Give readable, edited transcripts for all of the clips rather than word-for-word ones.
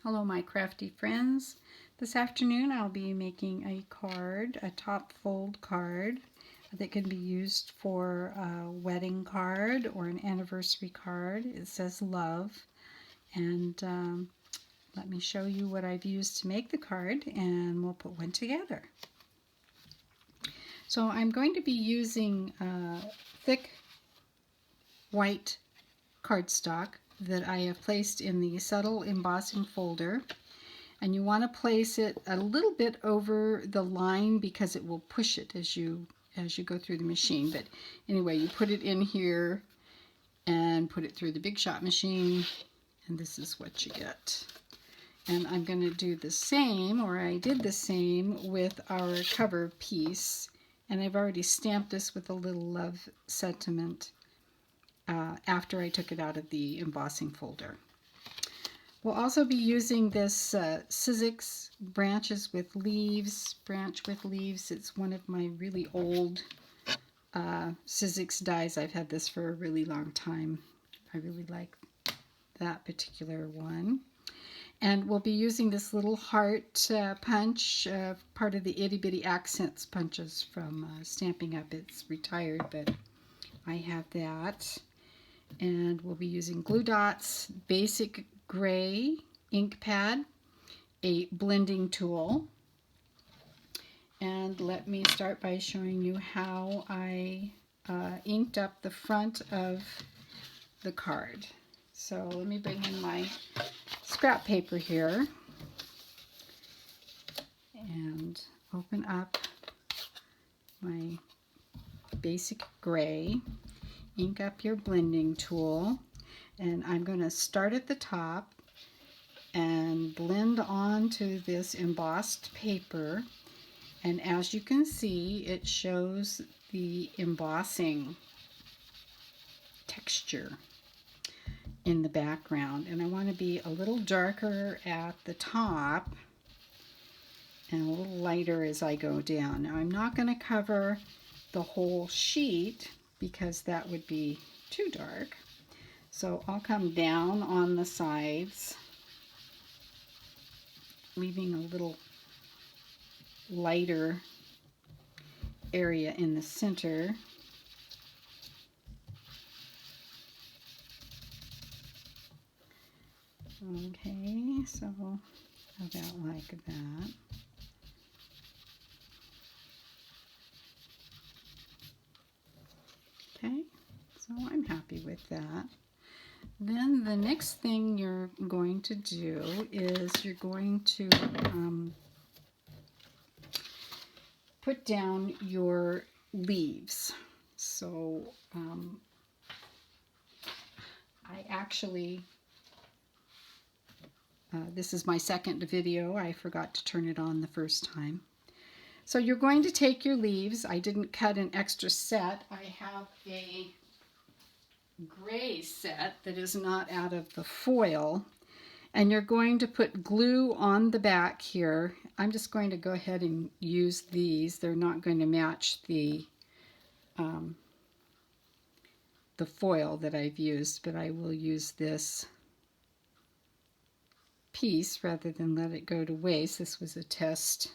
Hello my crafty friends. This afternoon I'll be making a card, a top fold card that can be used for a wedding card or an anniversary card. It says love, and let me show you what I've used to make the card and we'll put one together. So I'm going to be using thick white cardstock that I have placed in the subtle embossing folder, and you want to place it a little bit over the line because it will push it as you go through the machine. But anyway, you put it in here and put it through the Big Shot machine, and this is what you get. And I'm going to do the same, or I did the same, with our cover piece, and I've already stamped this with a little love sentiment after I took it out of the embossing folder. We'll also be using this Sizzix branch with leaves. It's one of my really old Sizzix dies. I've had this for a really long time. I really like that particular one. And we'll be using this little heart punch, part of the Itty Bitty Accents punches from Stampin' Up! It's retired, but I have that. And we'll be using glue dots, basic gray ink pad, a blending tool, and let me start by showing you how I inked up the front of the card. So let me bring in my scrap paper here and open up my basic gray. Ink up your blending tool, and I'm going to start at the top and blend onto this embossed paper, and as you can see, it shows the embossing texture in the background, and I want to be a little darker at the top and a little lighter as I go down. Now I'm not going to cover the whole sheet because that would be too dark. So I'll come down on the sides, leaving a little lighter area in the center. Okay, so about like that. Okay, so I'm happy with that. Then the next thing you're going to do is you're going to put down your leaves. So I actually, this is my second video. I forgot to turn it on the first time. So you're going to take your leaves. I didn't cut an extra set. I have a gray set that is not out of the foil. And you're going to put glue on the back here. I'm just going to go ahead and use these. They're not going to match the foil that I've used, but I will use this piece rather than let it go to waste. This was a test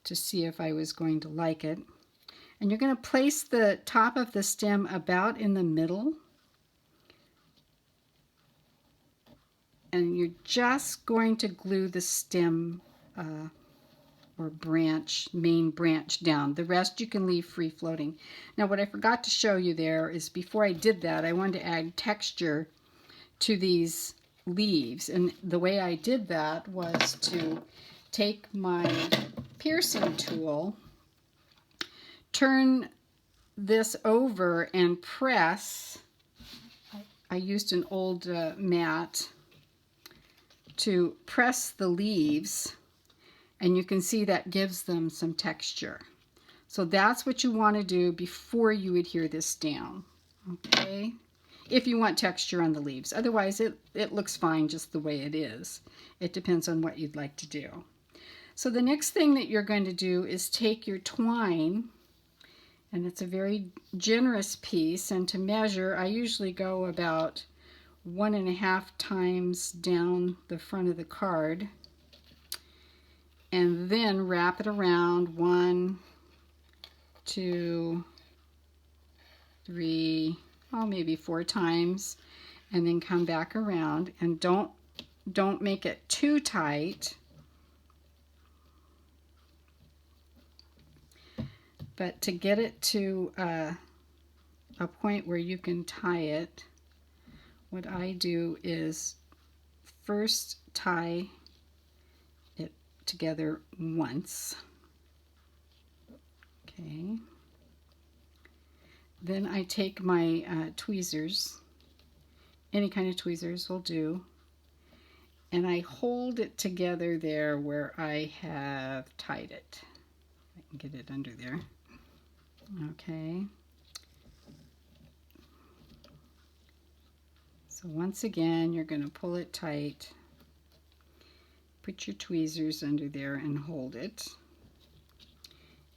to see if I was going to like it. And you're going to place the top of the stem about in the middle. And you're just going to glue the stem or branch, main branch down. The rest you can leave free floating. Now what I forgot to show you there is before I did that, I wanted to add texture to these leaves. And the way I did that was to take my piercing tool, turn this over and press. I used an old mat to press the leaves, and you can see that gives them some texture. So that's what you want to do before you adhere this down, okay? If you want texture on the leaves. Otherwise it looks fine just the way it is. It depends on what you'd like to do. So the next thing that you're going to do is take your twine, and it's a very generous piece, and to measure I usually go about 1.5 times down the front of the card, and then wrap it around 1, 2, 3, well, maybe 4 times, and then come back around, and don't make it too tight, but to get it to a point where you can tie it, what I do is first tie it together once. Okay. Then I take my tweezers, any kind of tweezers will do, and I hold it together there where I have tied it. I can get it under there. Okay. So once again, you're going to pull it tight, put your tweezers under there and hold it,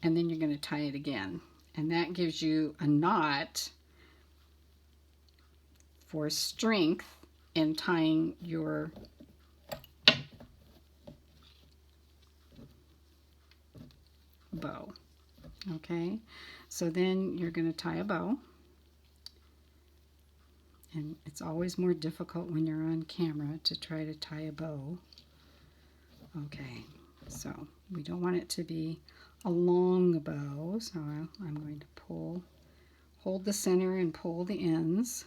and then you're going to tie it again. And that gives you a knot for strength in tying your bow. Okay, so then you're going to tie a bow, and it's always more difficult when you're on camera to try to tie a bow. Okay, so we don't want it to be a long bow, so I'm going to hold the center and pull the ends.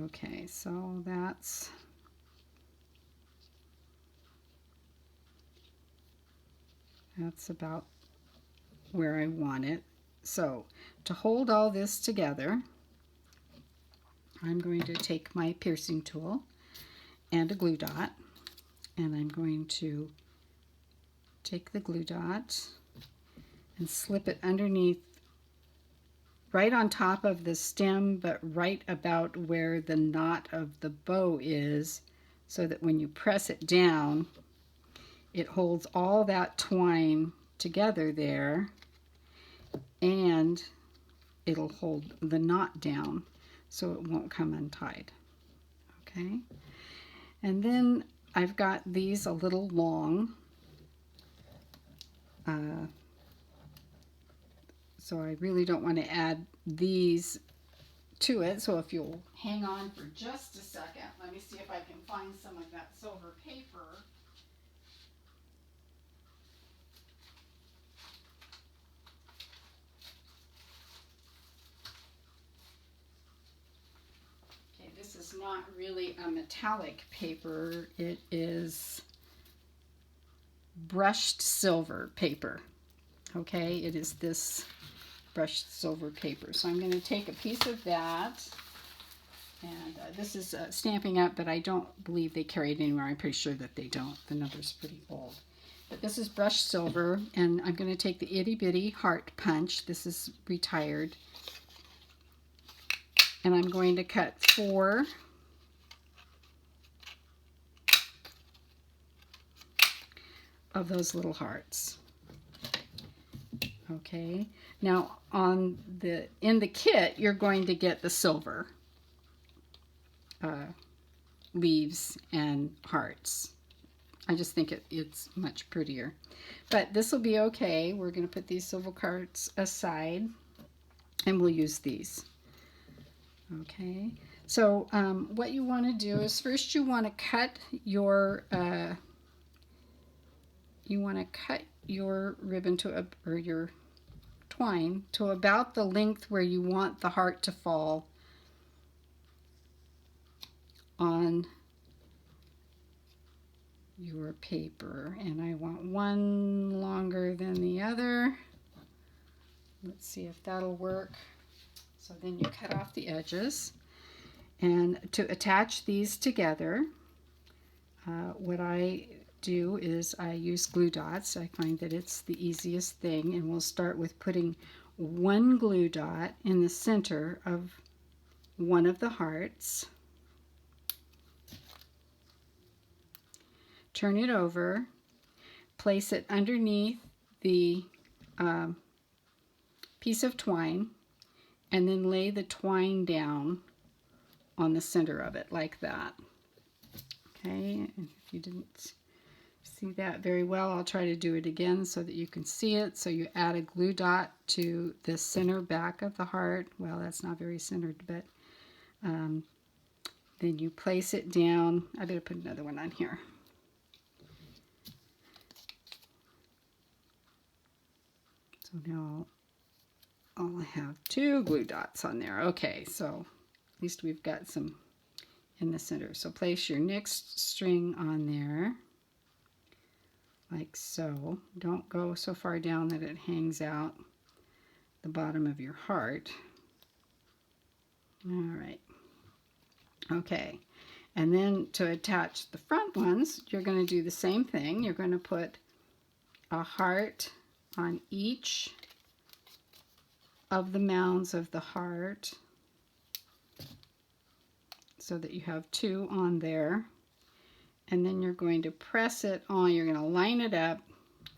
Okay, so that's about where I want it. So to hold all this together, I'm going to take my piercing tool and a glue dot, and I'm going to take the glue dot and slip it underneath, right on top of the stem, but right about where the knot of the bow is, so that when you press it down, it holds all that twine together there, and it'll hold the knot down so it won't come untied. Okay, and then I've got these a little long, so I really don't want to add these to it, so if you'll hang on for just a second, let me see if I can find some of that silver paper. Okay, this is not really a metallic paper, it is brushed silver paper. Okay, it is this brushed silver paper. So I'm going to take a piece of that, and this is Stamping Up, but I don't believe they carry it anywhere. I'm pretty sure that they don't. The number's pretty old. But this is brushed silver, and I'm going to take the itty bitty heart punch. This is retired. And I'm going to cut 4 of those little hearts. Okay, now in the kit you're going to get the silver leaves and hearts. I just think it's much prettier, but this will be okay. We're going to put these silver hearts aside, and we'll use these. Okay, so what you want to do is first you want to cut your ribbon or your twine to about the length where you want the heart to fall on your paper. And I want one longer than the other. Let's see if that'll work. So then you cut off the edges. And to attach these together, what I do is I use glue dots. I find that it's the easiest thing, and we'll start with putting one glue dot in the center of one of the hearts. Turn it over, place it underneath the piece of twine, and then lay the twine down on the center of it like that. Okay, and if you didn't see that very well, I'll try to do it again so that you can see it. So you add a glue dot to the center back of the heart. Well, that's not very centered, but then you place it down. I better put another one on here. So now I'll have 2 glue dots on there. Okay, so at least we've got some in the center. So place your next string on there, like so. Don't go so far down that it hangs out the bottom of your heart. All right. Okay, and then to attach the front ones, you're going to do the same thing. You're going to put a heart on each of the mounds of the heart so that you have 2 on there. And then you're going to press it on. You're going to line it up.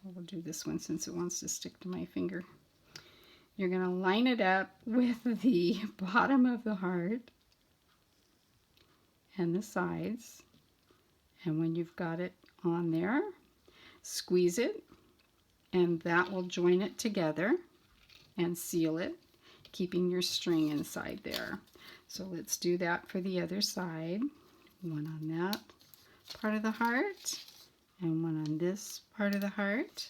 We'll do this one since it wants to stick to my finger. You're going to line it up with the bottom of the heart and the sides. And when you've got it on there, squeeze it, and that will join it together and seal it, keeping your string inside there. So let's do that for the other side. One on that part of the heart and one on this part of the heart.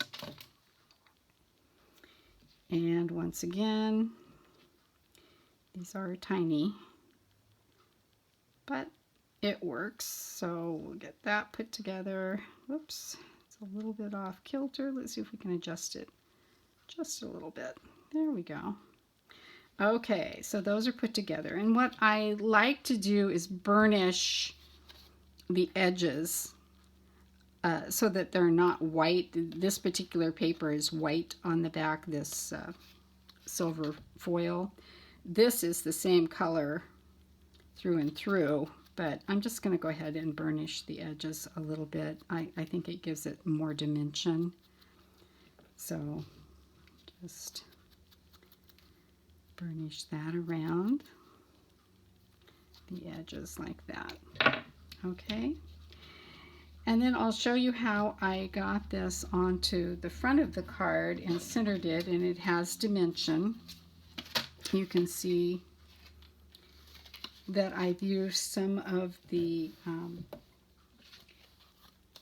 And once again, these are tiny, but it works. So we'll get that put together. Whoops, it's a little bit off kilter. Let's see if we can adjust it just a little bit. There we go. Okay, so those are put together. And what I like to do is burnish the edges so that they're not white. This particular paper is white on the back, this silver foil. This is the same color through and through, but I'm just going to go ahead and burnish the edges a little bit. I think it gives it more dimension. So just burnish that around the edges like that. Okay, and then I'll show you how I got this onto the front of the card and centered it, and it has dimension. You can see that I've used some of the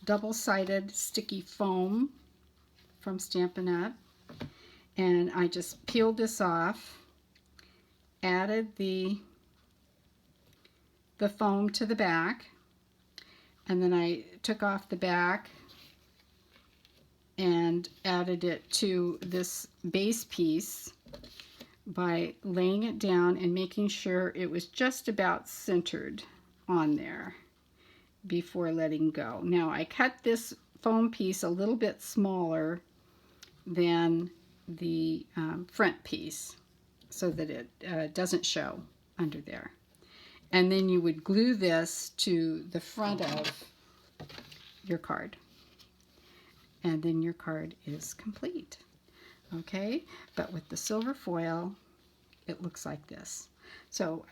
double-sided sticky foam from Stampin' Up, and I just peeled this off, added the foam to the back, and then I took off the back and added it to this base piece by laying it down and making sure it was just about centered on there before letting go. Now I cut this foam piece a little bit smaller than the front piece so that it doesn't show under there. And then you would glue this to the front of your card. And then your card is complete. Okay, but with the silver foil, it looks like this. So,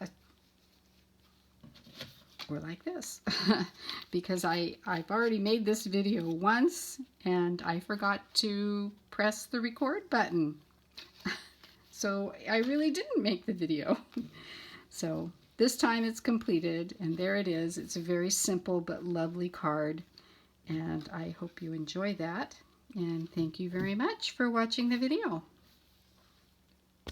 or like this, because I've already made this video once and I forgot to press the record button. So I really didn't make the video. So this time it's completed, and there it is. It's a very simple but lovely card, and I hope you enjoy that. And thank you very much for watching the video.